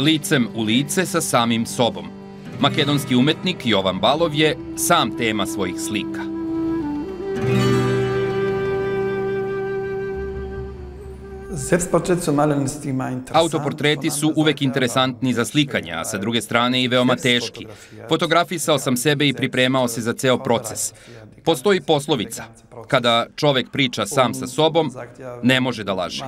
Licem u lice sa samim sobom. Makedonski umetnik Jovan Balov je sam tema svojih slika. Autoportreti su uvek interesantni za slikanje, a sa druge strane i veoma teški. Fotografisao sam sebe i pripremao se za ceo proces. Postoji poslovica. Kada čovek priča sam sa sobom, ne može da laže.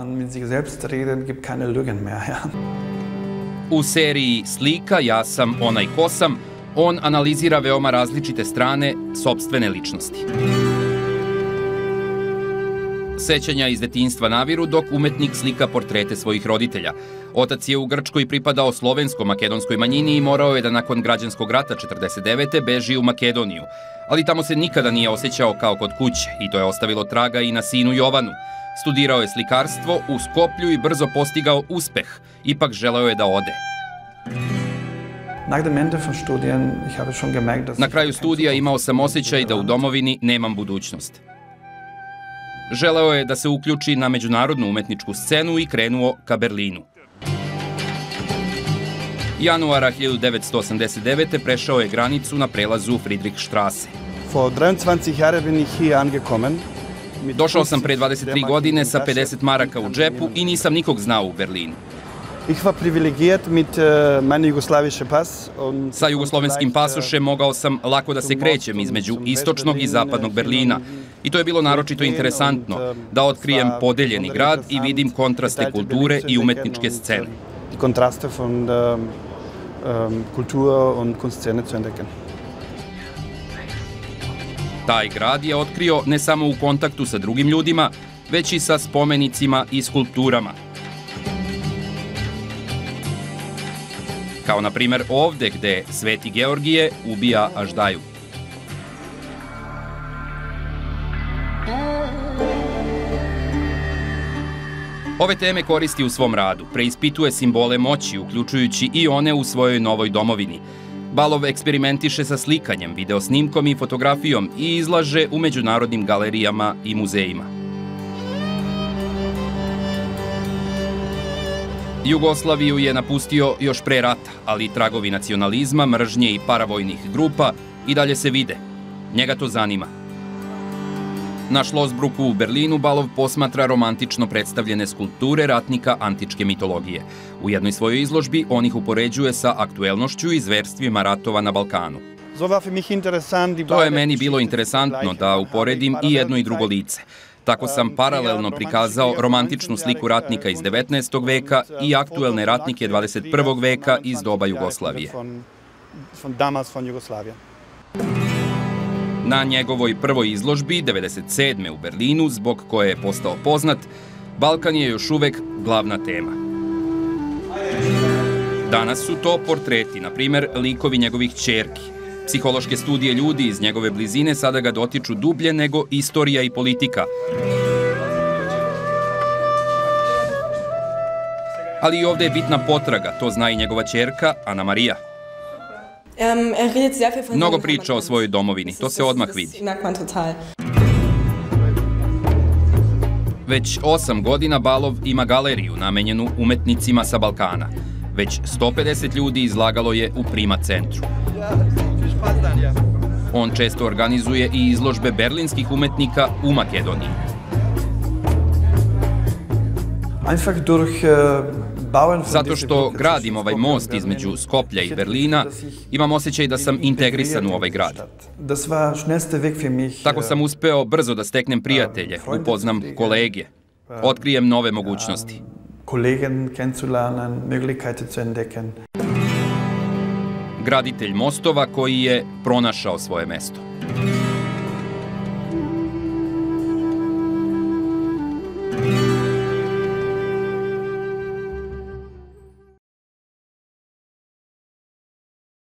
U seriji slika Ja sam onaj ko sam, on analizira veoma različite strane sopstvene ličnosti. Sećanja iz detinjstva naviru dok umetnik slika portrete svojih roditelja. Otac je u Grčkoj pripadao slovensko-makedonskoj manjini i morao je da nakon građanskog rata 1949. beži u Makedoniju. Ali tamo se nikada nije osjećao kao kod kuće i to je ostavilo traga i na sinu Jovanu. Studirao je slikarstvo u Skoplju i brzo postigao uspeh. Ipak želeo je da ode. Na kraju studija imao sam osjećaj da u domovini nemam budućnost. Želeo je da se uključi na međunarodnu umetničku scenu i krenuo ka Berlinu. Januara 1989. prešao je granicu na prelazu Friedrichstrasse. Došao sam pre 23 godine sa 50 maraka u džepu i nisam nikog znao u Berlinu. Sa jugoslovenskim pasošem mogao sam lako da se krećem između istočnog i zapadnog Berlina. I to je bilo naročito interesantno, da otkrijem podeljeni grad i vidim kontraste kulture i umetničke scene. Taj grad je otkrio ne samo u kontaktu sa drugim ljudima, već i sa spomenicima i skulpturama. Kao na primer ovde gde Sveti Georgije ubija aždaju. Ove teme koristi u svom radu, preispituje simbole moći, uključujući i one u svojoj novoj domovini. Balov eksperimentiše sa slikanjem, videosnimkom i fotografijom i izlaže u međunarodnim galerijama i muzejima. Jugoslaviju je napustio još pre rata, ali tragovi nacionalizma, mržnje i paravojnih grupa i dalje se vide. Njega to zanima. Na Schlossbrucku u Berlinu Balov posmatra romantično predstavljene skulpture ratnika antičke mitologije. U jednoj svojoj izložbi on ih upoređuje sa aktuelnošću i zverstvima ratova na Balkanu. To je meni bilo interesantno da uporedim i jedno i drugo lice. Tako sam paralelno prikazao romantičnu sliku ratnika iz 19. veka i aktuelne ratnike 21. veka iz doba Jugoslavije. Na njegovoj prvoj izložbi, 1997. u Berlinu, zbog koje je postao poznat, Balkan je još uvek glavna tema. Danas su to portreti, na primer, likovi njegovih ćerki. Psihološke studije ljudi iz njegove blizine sada ga dotiču dublje nego istorija i politika. Ali i ovde je bitna potraga, to zna i njegova ćerka, Ana Marija. Mnogo priča o svojoj domovini, to se odmah vidi. Već 8 godina Balov ima galeriju namenjenu umetnicima sa Balkana. Već 150 ljudi izlagalo je u Prima centru. On često organizuje i izložbe berlinskih umetnika u Makedoniji. Zato što gradim ovaj most između Skoplja i Berlina, imam osjećaj da sam integrisan u ovaj grad. Tako sam uspeo brzo da steknem prijatelje, upoznam kolege, otkrijem nove mogućnosti. Graditelj mostova koji je pronašao svoje mesto.